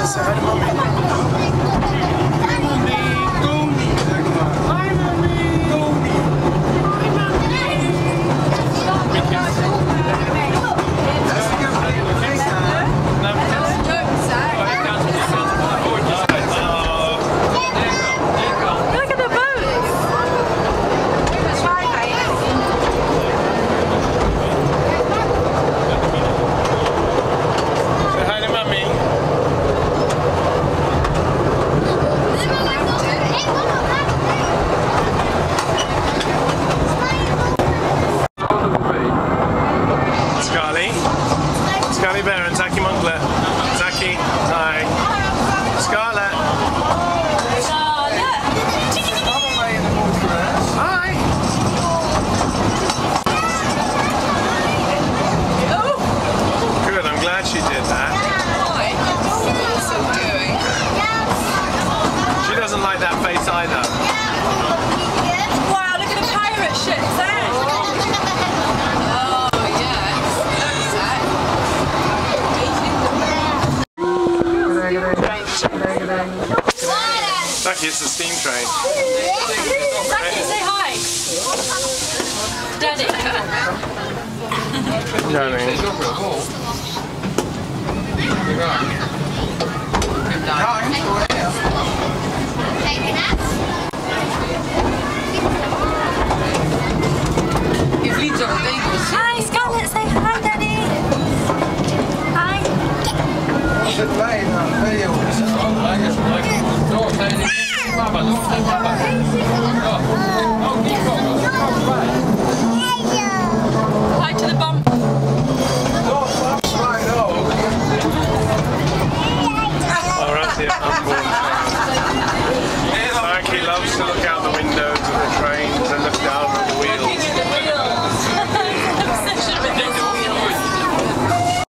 Say hi to Mummy. Hi, Mummy. Goldie. Hi, Mummy. Goldie. Hi, Mummy. Look at the boat. Say hi to Mummy. Scarlett Bear and Zaki Monkler. Zaki, hi. Scarlett. Hi. Good, I'm glad she did that. She doesn't like that face either. Wow, look at the pirate ship there. Zaki, it's the steam train. Zaki, say hi. Daddy. Darling. Hi, Scarlett, say hi, Daddy. Hi. Hi to the bump. Alright, yeah, Zaki loves to look out the windows of the trains and the